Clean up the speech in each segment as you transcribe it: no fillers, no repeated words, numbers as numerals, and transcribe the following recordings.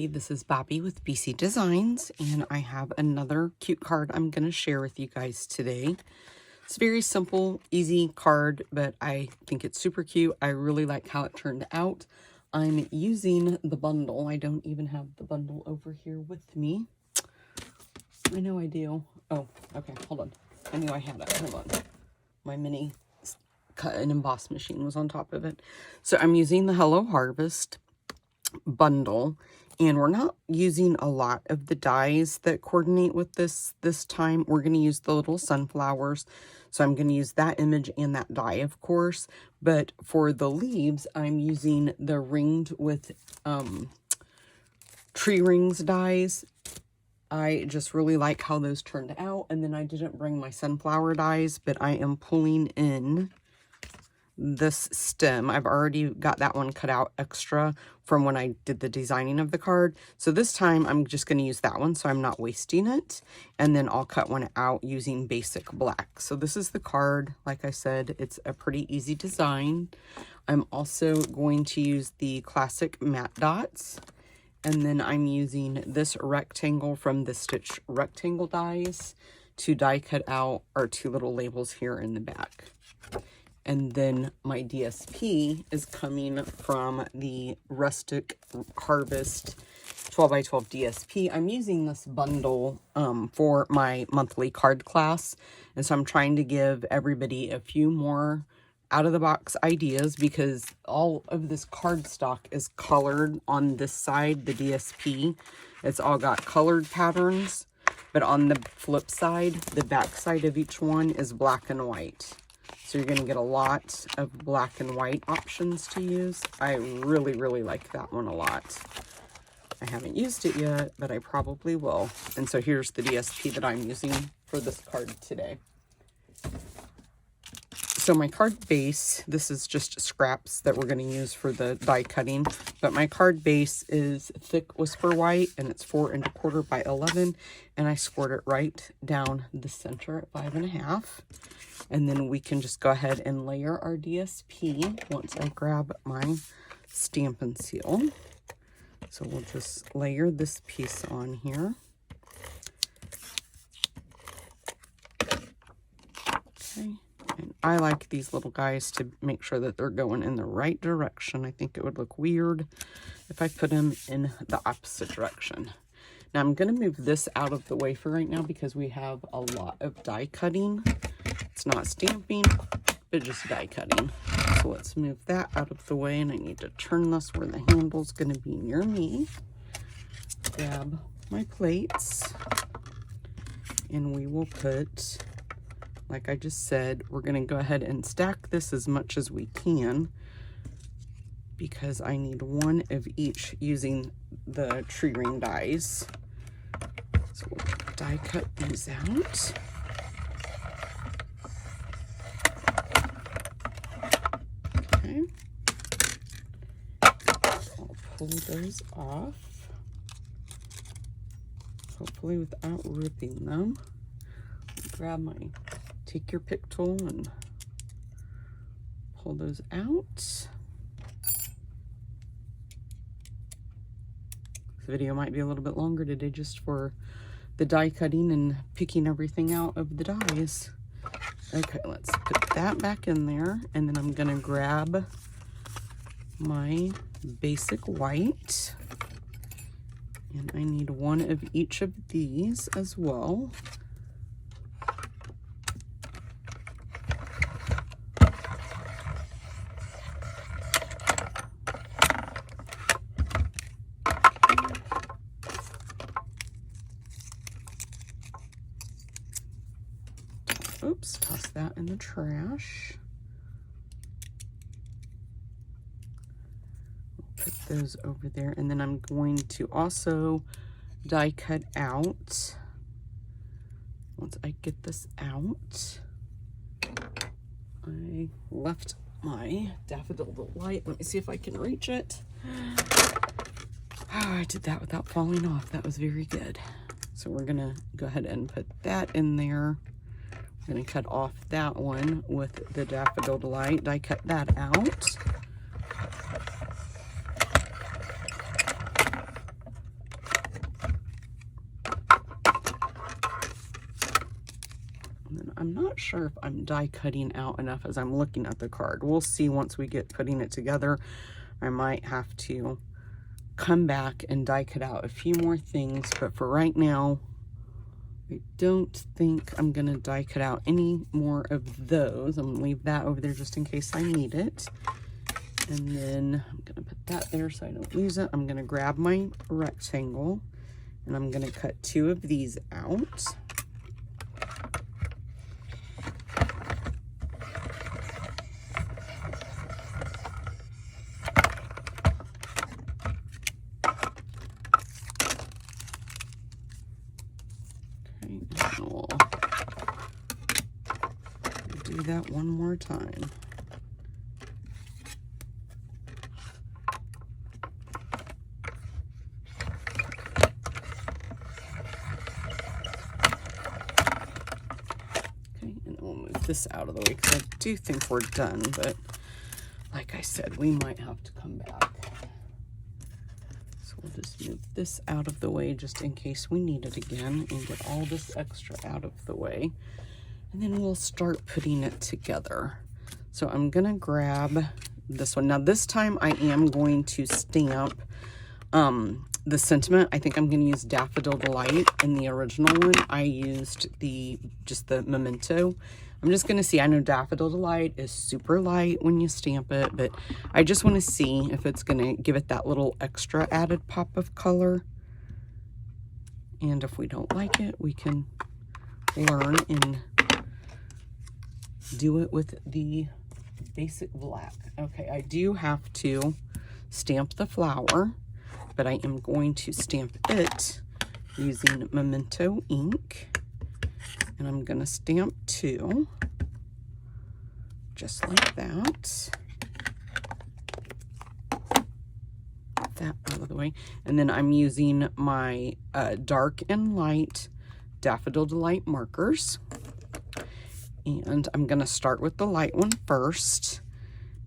everybody, this is Bobby with BC Designs, and I have another cute card I'm going to share with you guys today. It's a very simple, easy card, but I think it's super cute. I really like how it turned out. I'm using the bundle. I don't even have the bundle over here with me. I know I do. Oh, okay, hold on. I knew I had it. Hold on. My mini cut and emboss machine was on top of it. So I'm using the Hello Harvest bundle, and we're not using a lot of the dies that coordinate with this time. We're going to use the little sunflowers, so I'm going to use that image and that die, of course. But for the leaves, I'm using the ringed with tree rings dies. I just really like how those turned out. And then I didn't bring my sunflower dies, but I am pulling in this stem. I've already got that one cut out extra from when I did the designing of the card. So this time I'm just going to use that one so I'm not wasting it. And then I'll cut one out using basic black. So this is the card. Like I said, it's a pretty easy design. I'm also going to use the classic matte dots. And then I'm using this rectangle from the Stitch rectangle dies to die cut out our two little labels here in the back. And then my DSP is coming from the Rustic Harvest 12x12 DSP. I'm using this bundle for my monthly card class. And so I'm trying to give everybody a few more out-of-the-box ideas because all of this cardstock is colored on this side, the DSP. It's all got colored patterns. But on the flip side, the back side of each one is black and white. So you're going to get a lot of black and white options to use. I really, really like that one a lot. I haven't used it yet, but I probably will. And so here's the DSP that I'm using for this card today. So my card base, this is just scraps that we're going to use for the die cutting. But my card base is thick Whisper White, and it's 4 1/4 by 11. And I scored it right down the center at 5 1/2. And then we can just go ahead and layer our DSP once I grab my Stampin' Seal. So we'll just layer this piece on here. Okay. And I like these little guys to make sure that they're going in the right direction. I think it would look weird if I put them in the opposite direction. Now I'm going to move this out of the way for right now because we have a lot of die cutting. It's not stamping, but just die cutting. So let's move that out of the way, and I need to turn this where the handle's going to be near me. Grab my plates, and we will put, like I just said, we're going to go ahead and stack this as much as we can because I need one of each using the tree ring dies. So we'll die cut these out. Okay. I'll pull those off, hopefully without ripping them. Grab my, take your pick tool and pull those out. This video might be a little bit longer today just for the die cutting and picking everything out of the dies. Okay, let's put that back in there, and then I'm gonna grab my basic white, and I need one of each of these as well. Oops, toss that in the trash. Put those over there, and then I'm going to also die cut out. Once I get this out, I left my Daffodil Delight. Let me see if I can reach it. Oh, I did that without falling off. That was very good. So we're gonna go ahead and put that in there. I'm going to cut off that one with the Daffodil Delight. I cut that out. I'm not sure if I'm die cutting out enough as I'm looking at the card. We'll see once we get putting it together. I might have to come back and die cut out a few more things, but for right now, I don't think I'm going to die cut out any more of those. I'm going to leave that over there just in case I need it. And then I'm going to put that there so I don't lose it. I'm going to grab my rectangle and I'm going to cut 2 of these out. Okay, and we'll do that one more time. This out of the way because I do think we're done, but like I said, we might have to come back. So we'll just move this out of the way just in case we need it again and get all this extra out of the way. And then we'll start putting it together. So I'm gonna grab this one. Now this time I am going to stamp the sentiment. I think I'm going to use Daffodil Delight. In the original one, I used just the memento. I'm just going to see. I know Daffodil Delight is super light when you stamp it, but I just want to see if it's going to give it that little extra added pop of color. And if we don't like it, we can learn and do it with the basic black. Okay, I do have to stamp the flower, but I am going to stamp it using Memento ink. And I'm going to stamp 2, just like that. Get that out of the way. And then I'm using my dark and light Daffodil Delight markers. And I'm going to start with the light one first.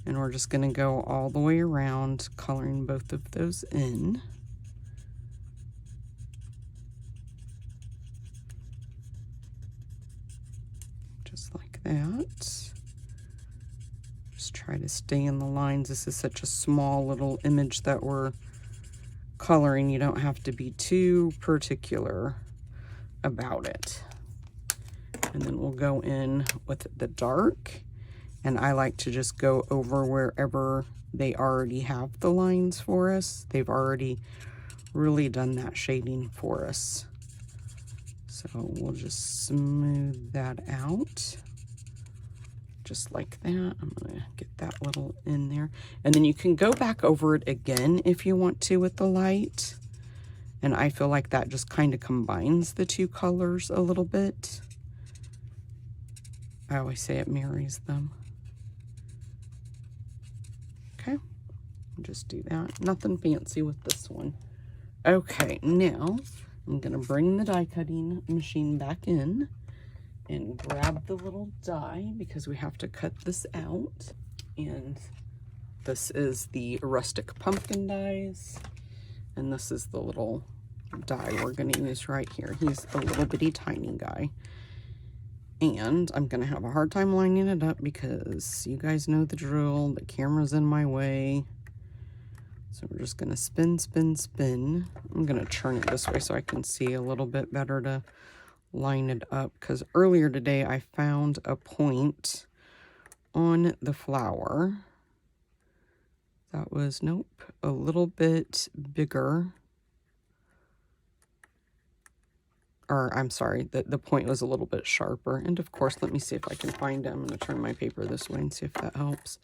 And we're just going to go all the way around, coloring both of those in. Just like that. Just try to stay in the lines. This is such a small little image that we're coloring. You don't have to be too particular about it. And then we'll go in with the dark. And I like to just go over wherever they already have the lines for us. They've already really done that shading for us. So we'll just smooth that out. Just like that. I'm gonna get that little in there. And then you can go back over it again if you want to with the light. And I feel like that just kind of combines the 2 colors a little bit. I always say it marries them. Okay, just do that. Nothing fancy with this one. Okay, now I'm gonna bring the die cutting machine back in and grab the little die because we have to cut this out. And this is the rustic pumpkin dies. And this is the little die we're gonna use right here. He's a little bitty tiny guy. And I'm going to have a hard time lining it up because you guys know the drill. The camera's in my way. So we're just going to spin, spin, spin. I'm going to turn it this way so I can see a little bit better to line it up. Because earlier today I found a point on the flower that was, nope, a little bit bigger. Or I'm sorry, the point was a little bit sharper. And of course, let me see if I can find it. I'm going to turn my paper this way and see if that helps.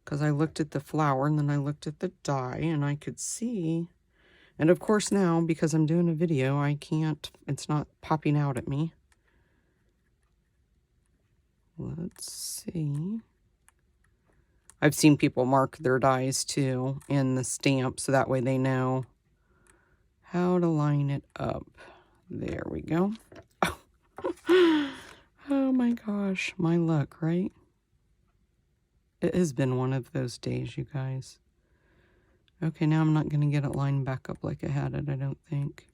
Because I looked at the flower and then I looked at the die and I could see. And of course now, because I'm doing a video, I can't, it's not popping out at me. Let's see. I've seen people mark their dies too in the stamp so that way they know how to line it up. There we go. Oh my gosh, my luck, right? It has been one of those days, you guys. Okay, now I'm not going to get it lined back up like I had it, I don't think.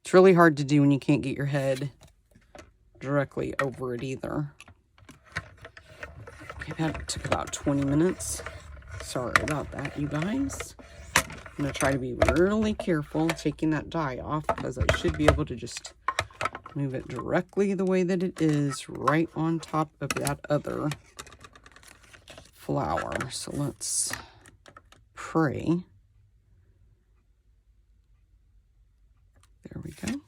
It's really hard to do when you can't get your head directly over it either. Okay, that took about 20 minutes. Sorry about that, you guys. I'm going to try to be really careful taking that die off, because I should be able to just move it directly the way that it is right on top of that other flower. So let's pray. There we go.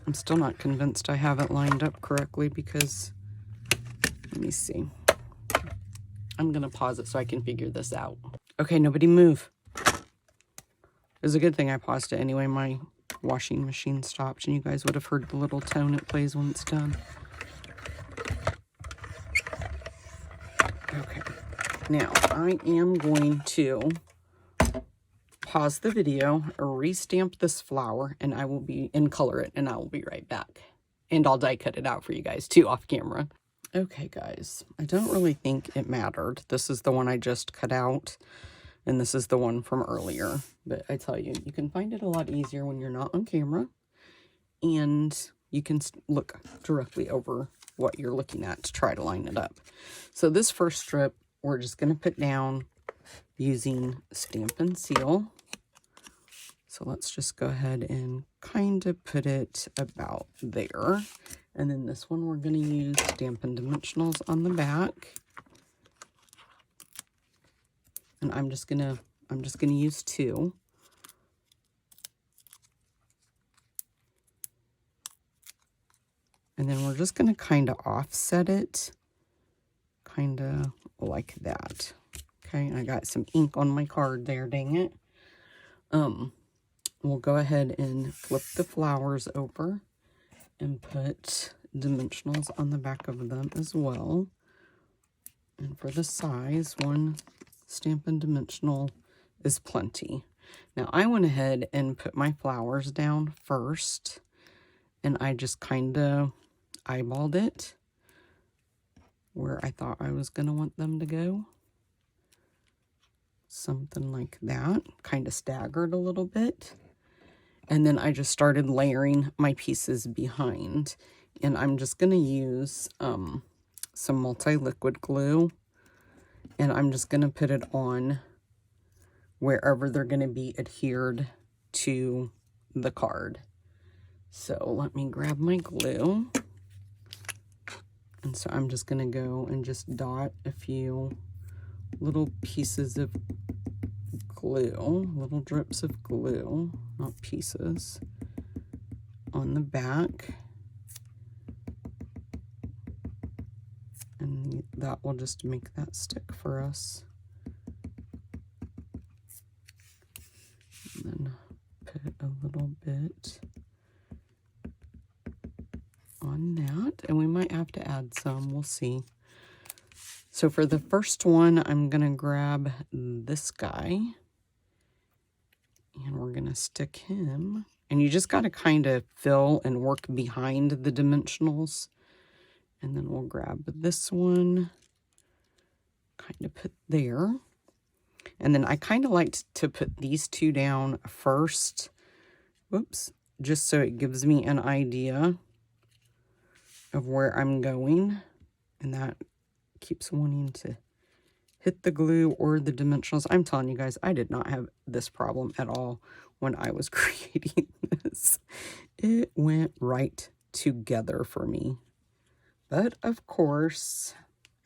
I'm still not convinced I have it lined up correctly because, let me see. I'm going to pause it so I can figure this out. Okay, nobody move. It was a good thing I paused it anyway. My washing machine stopped and you guys would have heard the little tone it plays when it's done. Okay, now I am going to pause the video, restamp this flower, and I will be, and color it, and I will be right back. And I'll die cut it out for you guys too off camera. Okay guys, I don't really think it mattered. This is the one I just cut out, and this is the one from earlier. But I tell you, you can find it a lot easier when you're not on camera, and you can look directly over what you're looking at to try to line it up. So this first strip, we're just going to put down using Stampin' Seal. So let's just go ahead and kind of put it about there. And then this one we're going to use Stampin' Dimensionals on the back. And I'm just gonna use 2. And then we're just gonna kind of offset it, kind of like that. Okay, I got some ink on my card there, dang it. We'll go ahead and flip the flowers over and put dimensionals on the back of them as well. And for the size, 1 Stampin' Dimensional is plenty. Now I went ahead and put my flowers down first, and I just kind of eyeballed it where I thought I was going to want them to go. Something like that, kind of staggered a little bit. And then I just started layering my pieces behind. And I'm just going to use some multi-liquid glue. And I'm just going to put it on wherever they're going to be adhered to the card. So let me grab my glue. And so I'm just going to go and just dot a few little pieces of glue, little drips of glue, not pieces, on the back. And that will just make that stick for us. And then put a little bit on that, and we might have to add some, we'll see. So for the first one, I'm gonna grab this guy, and we're gonna stick him. And you just gotta kind of fill and work behind the dimensionals. And then we'll grab this one, kind of put there. And then I kind of like to put these 2 down first. Whoops, just so it gives me an idea of where I'm going. And that keeps wanting to hit the glue or the dimensionals. I'm telling you guys, I did not have this problem at all when I was creating this. It went right together for me. But of course,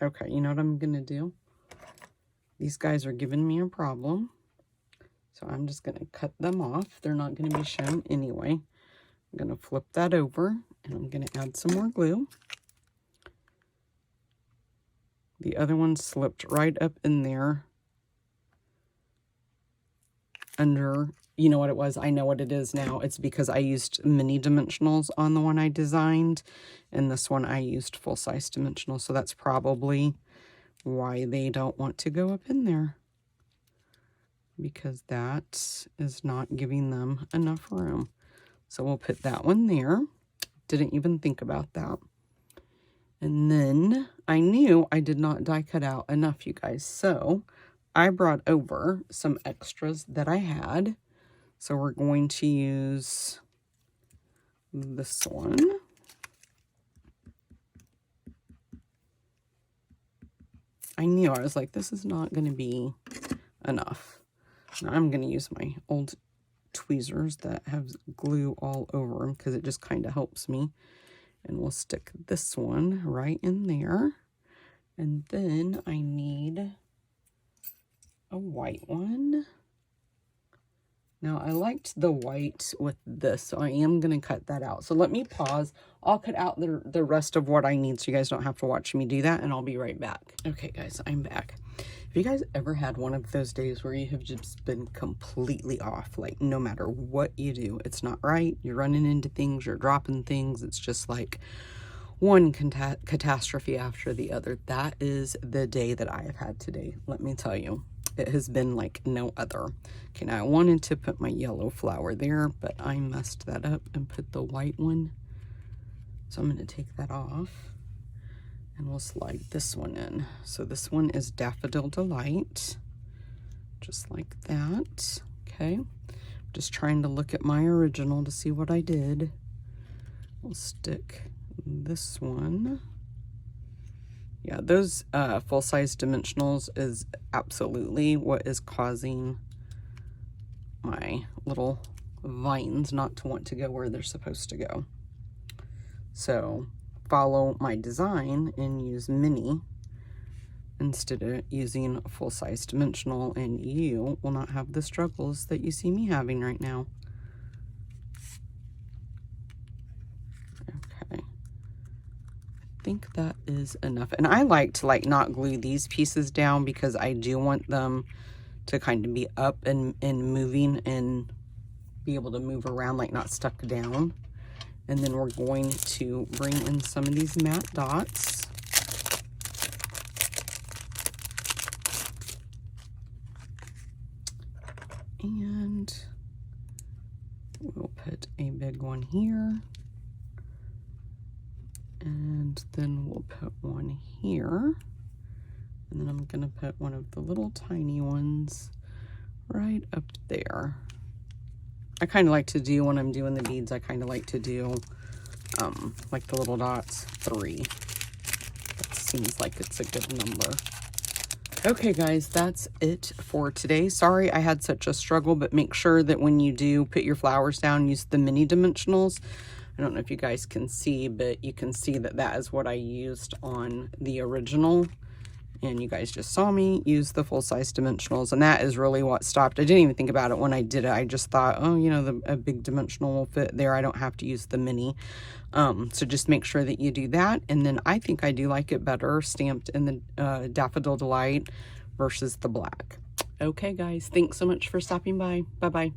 okay, you know what I'm gonna do? These guys are giving me a problem. So I'm just gonna cut them off. They're not gonna be shown anyway. I'm gonna flip that over, and I'm gonna add some more glue. The other one slipped right up in there under, you know what it was? I know what it is now. It's because I used mini dimensionals on the one I designed, and this one I used full-size dimensionals, so that's probably why they don't want to go up in there, because that is not giving them enough room. So we'll put that one there. Didn't even think about that. And then I knew I did not die cut out enough, you guys. So I brought over some extras that I had. So we're going to use this one. I knew, I was like, this is not going to be enough. Now I'm going to use my old tweezers that have glue all over them because it just kind of helps me. And we'll stick this one right in there. And then I need a white one. Now I liked the white with this, so I am going to cut that out. So let me pause. I'll cut out the rest of what I need so you guys don't have to watch me do that, and I'll be right back. Okay guys, I'm back. Have you guys ever had one of those days where you have just been completely off? Like no matter what you do, it's not right. You're running into things, you're dropping things. It's just like one catastrophe after the other. That is the day that I have had today. Let me tell you, it has been like no other. Okay, now I wanted to put my yellow flower there, but I messed that up and put the white one. So I'm going to take that off. And we'll slide this one in. So this one is Daffodil Delight, just like that. Okay, just trying to look at my original to see what I did. We'll stick this one. Yeah, those full-size dimensionals is absolutely what is causing my little vines not to want to go where they're supposed to go. So follow my design and use mini instead of using a full-size dimensional, and you will not have the struggles that you see me having right now. Okay, I think that is enough. And I like to not glue these pieces down because I do want them to kind of be up and moving and be able to move around, like not stuck down. And then we're going to bring in some of these matte dots. And we'll put a big one here. And then we'll put one here. And then I'm going to put one of the little tiny ones right up there. I kind of like to do, when I'm doing the beads, I kind of like to do like the little dots 3. That seems like it's a good number. Okay guys, that's it for today. Sorry I had such a struggle, but make sure that when you do put your flowers down, use the mini dimensionals. I don't know if you guys can see, but you can see that that is what I used on the original. And you guys just saw me use the full-size dimensionals, and that is really what stopped. I didn't even think about it when I did it. I just thought, oh, you know, a big dimensional will fit there. I don't have to use the mini. So just make sure that you do that. And then I think I do like it better stamped in the Daffodil Delight versus the black. Okay, guys, thanks so much for stopping by. Bye-bye.